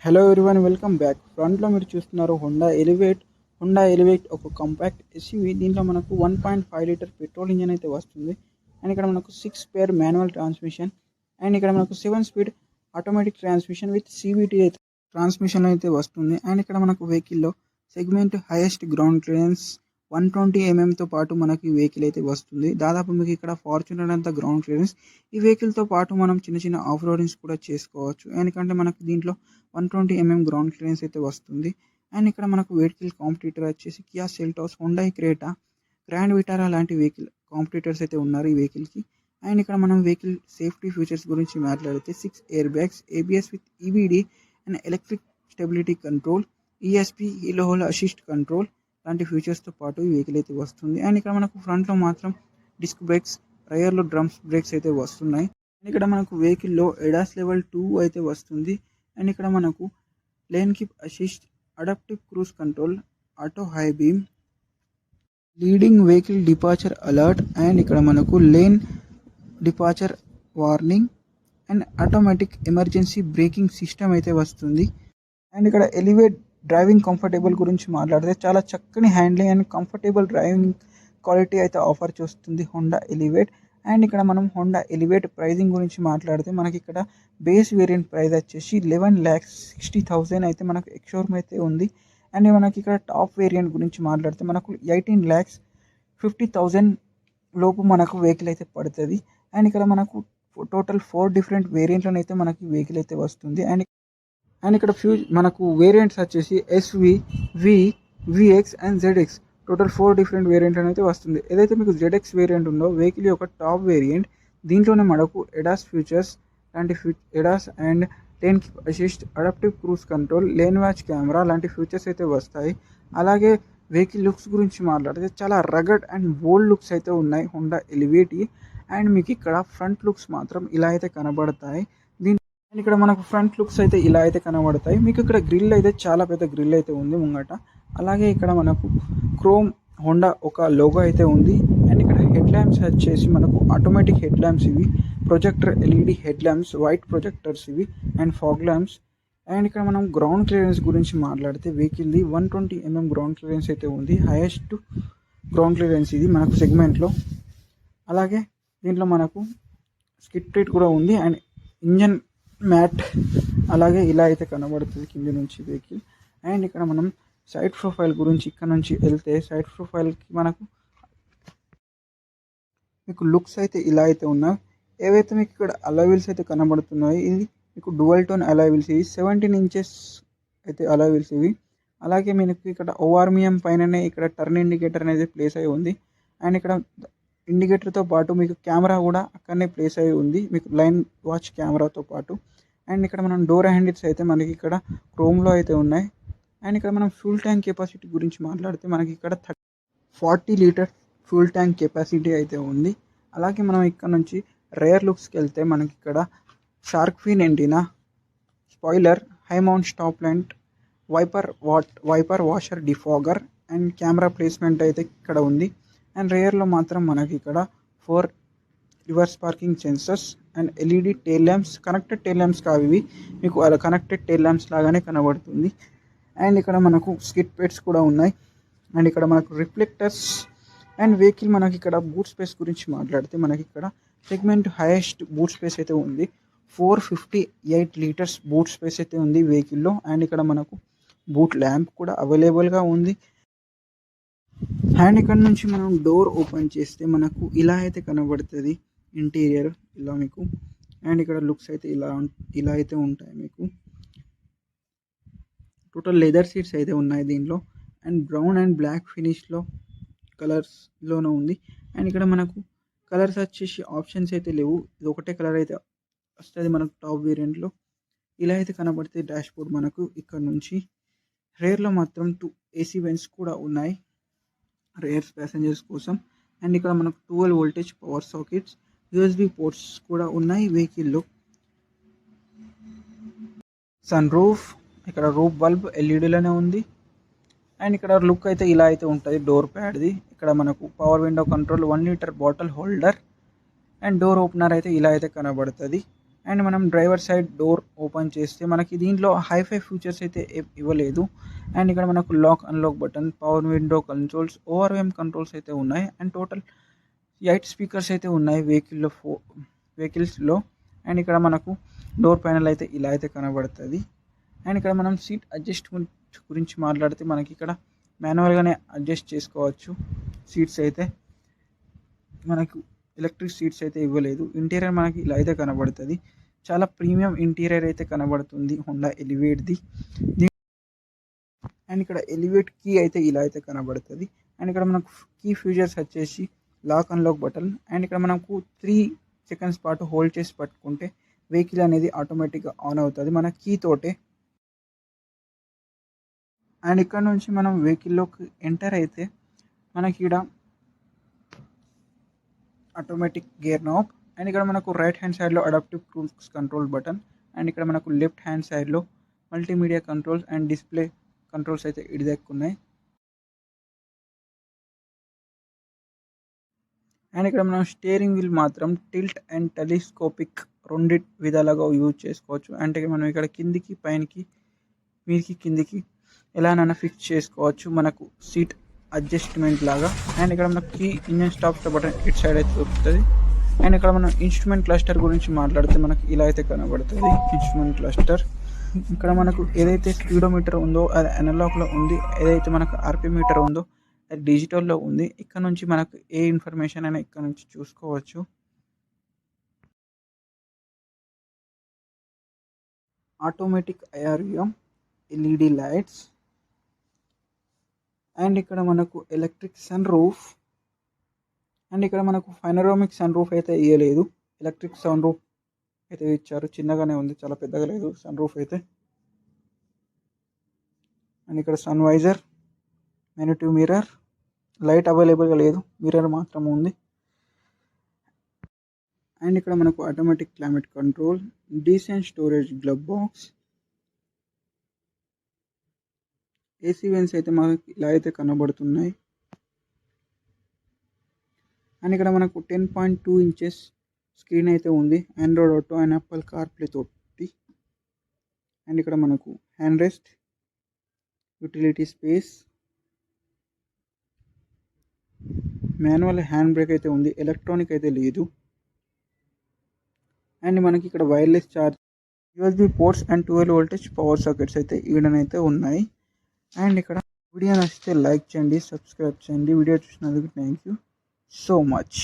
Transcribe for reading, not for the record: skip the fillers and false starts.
Hello everyone, welcome back. ఫ్రంట్లో మీరు చూస్తున్నారు హోండా ఎలివేట్ ఒక కాంపాక్ట్ ఎస్యూవీ. దీంట్లో మనకు 1.5 లీటర్ పెట్రోల్ ఇంజన్ అయితే వస్తుంది. అండ్ ఇక్కడ మనకు 6 స్పేర్ మాన్యువల్ ట్రాన్స్మిషన్ అండ్ ఇక్కడ మనకు 7 speed automatic transmission with CVT అయితే ట్రాన్స్మిషన్ అయితే వస్తుంది. అండ్ ఇక్కడ మనకు వెహికల్లో segment highest ground clearance 120 mm పాటు మనకి వెహికల్ అయితే వస్తుంది. దాదాపు మీకు ఇక్కడ ఫార్చునర్ అంత గ్రౌండ్ క్లియరెన్స్. ఈ వెహికల్తో పాటు మనం చిన్న చిన్న ఆఫ్ రోడింగ్స్ కూడా చేసుకోవచ్చు. ఎందుకంటే మనకు దీంట్లో 120 mm గ్రౌండ్ క్లియరెన్స్ అయితే వస్తుంది. అండ్ ఇక్కడ మనకు వెహికల్ కాంపిటీటర్ వచ్చేసి Kia Seltos, Hyundai Creta, grand Vitara లాంటి వెహికల్ కాంపిటీటర్స్ అయితే ఉన్నారు ఈ వెహికల్కి. అండ్ ఇక్కడ మనం వెహికల్ సేఫ్టీ ఫీచర్స్ గురించి మాట్లాడితే 6 air bags, ABS with EBD and electric stability control, ESP హీలో whole assist control లాంటి ఫీచర్స్తో పాటు ఈ వెహికల్ అయితే వస్తుంది. అండ్ ఇక్కడ మనకు ఫ్రంట్లో మాత్రం డిస్క్ బ్రేక్స్, రియర్లో డ్రమ్స్ బ్రేక్స్ అయితే వస్తున్నాయి. అండ్ ఇక్కడ మనకు వెహికల్లో ADAS లెవెల్ 2 అయితే వస్తుంది. అండ్ ఇక్కడ మనకు lane keep assist, adaptive cruise control, auto high beam, leading vehicle departure alert and ఇక్కడ మనకు lane departure warning and automatic emergency braking system అయితే వస్తుంది. అండ్ ఇక్కడ ఎలివేట్ డ్రైవింగ్ కంఫర్టబుల్ గురించి మాట్లాడితే చాలా చక్కని handling and comfortable driving quality అయితే ఆఫర్ చేస్తుంది హోండా ఎలివేట్. అండ్ ఇక్కడ మనం హోండా ఎలివేట్ ప్రైజింగ్ గురించి మాట్లాడితే మనకి ఇక్కడ బేస్ వేరియంట్ ప్రైస్ వచ్చేసి 11,60,000 అయితే మనకు ఎక్స్షోరూమ్ అయితే ఉంది. అండ్ మనకి ఇక్కడ టాప్ వేరియంట్ గురించి మాట్లాడితే మనకు 18,50,000 లోపు మనకు వెహికల్ అయితే పడుతుంది. అండ్ ఇక్కడ మనకు టోటల్ 4 డిఫరెంట్ వేరియంట్లను అయితే మనకి వెహికల్ అయితే వస్తుంది. అండ్ ఇక్కడ మనకు వేరియంట్స్ వచ్చేసి SV, V, VX and ZX. Total 4 different variant అయితే వస్తుంది. ఏదైతే మీకు ZX వేరియంట్ ఉందో వెహికల్ యొక్క టాప్ వేరియంట్, దీంట్లోనే మనకు ADAS ఫీచర్స్ లాంటి ADAS and lane keep assist, adaptive cruise control, lane watch camera లాంటి ఫీచర్స్ అయితే వస్తాయి. అలాగే వెహికల్ లుక్స్ గురించి మాట్లాడితే చాలా రగడ్ అండ్ బోల్డ్ లుక్స్ అయితే ఉన్నాయి హోండా ఎలివేట్. అండ్ మీకు ఇక్కడ ఫ్రంట్ లుక్స్ మాత్రం ఇలా అయితే కనబడతాయి. అండ్ ఇక్కడ మనకు ఫ్రంట్ లుక్స్ అయితే ఇలా అయితే కనబడతాయి. మీకు ఇక్కడ గ్రిల్ అయితే చాలా పెద్ద గ్రిల్ అయితే ఉంది ముంగట. అలాగే ఇక్కడ మనకు క్రోమ్ హోండా ఒక లోగో అయితే ఉంది. అండ్ ఇక్కడ హెడ్ ల్యాంప్స్ వచ్చేసి మనకు ఆటోమేటిక్ హెడ్ ల్యాంప్స్ ఇవి, projector LED head lamps, white projectors ఇవి అండ్ ఫాగ్ ల్యాంప్స్. అండ్ ఇక్కడ మనం గ్రౌండ్ క్లియరెన్స్ గురించి మాట్లాడితే వెహికల్ది 120 mm గ్రౌండ్ క్లియరెన్స్ అయితే ఉంది. హైయెస్ట్ గ్రౌండ్ క్లియరెన్స్ ఇది మనకు సెగ్మెంట్లో. అలాగే దీంట్లో మనకు స్కిడ్ ప్లేట్ కూడా ఉంది. అండ్ ఇంజన్ మ్యాట్ అలాగే ఇలా అయితే కనబడుతుంది కింద నుంచి వెహికల్. అండ్ ఇక్కడ మనం సైడ్ ప్రొఫైల్ గురించి ఇక్కడ నుంచి వెళ్తే సైడ్ ప్రొఫైల్కి మనకు మీకు లుక్స్ అయితే ఇలా అయితే ఉన్నాయి. ఏవైతే మీకు ఇక్కడ అలాయ్ వీల్స్ అయితే కనబడుతున్నాయి, ఇది మీకు డువల్ టోన్ అలాయ్ వీల్స్, ఇవి 17 inches అయితే అలాయ్ వీల్స్ ఇవి. అలాగే మీకు ఇక్కడ ORMM పైననే ఇక్కడ టర్న్ ఇండికేటర్ అనేది ప్లేస్ అయి ఉంది. అండ్ ఇక్కడ ఇండికేటర్తో పాటు మీకు కెమెరా కూడా అక్కడనే ప్లేస్ అయి ఉంది, మీకు లైన్ వాచ్ కెమెరాతో పాటు. అండ్ ఇక్కడ మనం డోర్ హ్యాండిల్స్ అయితే మనకి ఇక్కడ క్రోమ్లో అయితే ఉన్నాయి. అండ్ ఇక్కడ మనం ఫ్యూల్ ట్యాంక్ కెపాసిటీ గురించి మాట్లాడితే మనకి ఇక్కడ 40 లీటర్ ఫ్యూల్ ట్యాంక్ కెపాసిటీ అయితే ఉంది. అలాగే మనం ఇక్కడ నుంచి రేర్ లుక్స్కి వెళ్తే మనకి ఇక్కడ shark fin antenna, spoiler, high mount stop light, wiper washer defogger and camera placement అయితే ఇక్కడ ఉంది. అండ్ రేర్లో మాత్రం మనకి ఇక్కడ 4 reverse parking sensors and LED tail lamps, connected tail lamps కావి, మీకు అలా కనెక్టెడ్ టైల్ ల్యాంప్స్ లాగానే కనబడుతుంది. అండ్ ఇక్కడ మనకు స్కిడ్ ప్లేట్స్ కూడా ఉన్నాయి. అండ్ ఇక్కడ మనకు రిఫ్లెక్టర్స్. అండ్ వెహికల్ మనకి ఇక్కడ బూట్ స్పేస్ గురించి మాట్లాడితే మనకి ఇక్కడ సెగ్మెంట్ హైయెస్ట్ బూట్ స్పేస్ అయితే ఉంది. 458 లీటర్స్ బూట్ స్పేస్ అయితే ఉంది వెహికల్లో. అండ్ ఇక్కడ మనకు బూట్ ల్యాంప్ కూడా అవైలబుల్గా ఉంది. అండ్ ఇక్కడ నుంచి మనం డోర్ ఓపెన్ చేస్తే మనకు ఇలా అయితే కనబడుతుంది ఇంటీరియర్ ఇలా మీకు. అండ్ ఇక్కడ లుక్స్ అయితే ఇలా అయితే ఉంటాయి మీకు. టోటల్ లెదర్ సీట్స్ అయితే ఉన్నాయి దీంట్లో. అండ్ బ్రౌన్ అండ్ బ్లాక్ ఫినిష్లో కలర్స్లోనే ఉంది. అండ్ ఇక్కడ మనకు కలర్స్ వచ్చేసి ఆప్షన్స్ అయితే లేవు, ఇది ఒకటే కలర్ అయితే వస్తుంది మనకు టాప్ వేరియంట్లో. ఇలా అయితే కనబడితే డాష్ బోర్డ్ మనకు ఇక్కడ నుంచి. రేర్లో మాత్రం 2 AC వెంట్స్ కూడా ఉన్నాయి రేర్స్ ప్యాసింజర్స్ కోసం. అండ్ ఇక్కడ మనకు 12 voltage power sockets, USB ports కూడా ఉన్నాయి వెహికల్లో. సన్ రూఫ్, ఇక్కడ రూఫ్ బల్బ్ LEDలోనే ఉంది. అండ్ ఇక్కడ లుక్ అయితే ఇలా అయితే ఉంటుంది డోర్ ప్యాడ్ది. ఇక్కడ మనకు power window control, 1 litre bottle holder and door opener అయితే ఇలా అయితే కనబడుతుంది. అండ్ మనం డ్రైవర్ సైడ్ డోర్ ఓపెన్ చేస్తే మనకి దీంట్లో హైఫై ఫీచర్స్ అయితే ఇవ్వలేదు. అండ్ ఇక్కడ మనకు lock unlock button, power window controls, ORM controls అయితే ఉన్నాయి. అండ్ టోటల్ 8 స్పీకర్స్ అయితే ఉన్నాయి వెహికల్స్లో. అండ్ ఇక్కడ మనకు డోర్ ప్యానెల్ అయితే ఇలా అయితే కనబడుతుంది. అండ్ ఇక్కడ మనం సీట్ అడ్జస్ట్మెంట్ గురించి మాట్లాడితే మనకి ఇక్కడ మాన్యువల్గానే అడ్జస్ట్ చేసుకోవచ్చు. సీట్స్ అయితే మనకు ఎలక్ట్రిక్ సీట్స్ అయితే ఇవ్వలేదు. ఇంటీరియర్ మనకి ఇలా అయితే కనబడుతుంది. చాలా ప్రీమియం ఇంటీరియర్ అయితే కనబడుతుంది హోండా ఎలివేట్ది. అండ్ ఇక్కడ ఎలివేట్ కీ అయితే ఇలా అయితే కనబడుతుంది. అండ్ ఇక్కడ మనకు కీ ఫీచర్స్ వచ్చేసి లాక్ అన్లాక్ బటన్. అండ్ ఇక్కడ మనకు 3 సెకండ్స్ పాటు హోల్డ్ చేసి పట్టుకుంటే వెహికల్ అనేది ఆటోమేటిక్గా ఆన్ అవుతుంది మన కీ తోటే. అండ్ ఇక్కడ నుంచి మనం వెహికల్లోకి ఎంటర్ అయితే మనకి ఇక్కడ ఆటోమేటిక్ గేర్ నాబ్. అండ్ ఇక్కడ మనకు రైట్ హ్యాండ్ సైడ్లో adaptive cruise control button. And ఇక్కడ మనకు లెఫ్ట్ హ్యాండ్ సైడ్లో multimedia controls and display controls అయితే ఇడిదెక్కున్నాయి. అండ్ ఇక్కడ మనం స్టీరింగ్ వీల్ మాత్రం టిల్ట్ అండ్ టెలిస్కోపిక్ రెండు విధాలుగా యూజ్ చేసుకోవచ్చు. అంటే మనం ఇక్కడ కిందికి పైనకి మీదికి కిందికి ఎలానైనా ఫిక్స్ చేసుకోవచ్చు మనకు సీట్ అడ్జస్ట్మెంట్ లాగా. అండ్ ఇక్కడ మనకు కీ ఇంజన్ స్టాప్ బటన్ ఇటు సైడ్ అయితే దొరుకుతుంది. అండ్ ఇక్కడ మనం ఇన్స్ట్రుమెంట్ క్లస్టర్ గురించి మాట్లాడితే మనకి ఇలా అయితే కనబడుతుంది ఇన్స్ట్రుమెంట్ క్లస్టర్. ఇక్కడ మనకు ఏదైతే స్పీడోమీటర్ ఉందో అది అనలాగ్లో ఉంది, ఏదైతే మనకు ఆర్పీ మీటర్ ఉందో అది డిజిటల్లో ఉంది. ఇక్కడ నుంచి మనకు ఏ ఇన్ఫర్మేషన్ అయినా ఇక్కడ నుంచి చూసుకోవచ్చు. Automatic IRVM, LED lights. And ఇక్కడ మనకు ఎలక్ట్రిక్ సన్ రూఫ్. అండ్ ఇక్కడ మనకు పైనరామిక్ సన్ రూఫ్ అయితే ఇవ్వలేదు, ఎలక్ట్రిక్ సన్ రూఫ్ అయితే ఇచ్చారు. చిన్నగానే ఉంది, చాలా పెద్దగా లేదు సన్ రూఫ్ అయితే. అండ్ ఇక్కడ sun visor, magnetic mirror, light అవైలబుల్గా లేదు, మిర్రర్ మాత్రం ఉంది. అండ్ ఇక్కడ మనకు automatic climate control, decent storage glove box, AC vents అయితే మనకి ఇలా అయితే కనబడుతున్నాయి. అండ్ ఇక్కడ మనకు 10.2 ఇంచెస్ స్క్రీన్ అయితే ఉంది, Android auto and Apple CarPlay తోటి. అండ్ ఇక్కడ మనకు hand rest, utility space, manual hand brake అయితే ఉంది, ఎలక్ట్రానిక్ అయితే లేదు. అండ్ మనకి ఇక్కడ wireless charge, USB ports and 12 voltage power sockets అయితే ఈడనైతే ఉన్నాయి. అండ్ ఇక్కడ వీడియో నచ్చితే లైక్ చేయండి, సబ్స్క్రైబ్ చేయండి. వీడియో చూసినందుకు థ్యాంక్ యూ సో మచ్.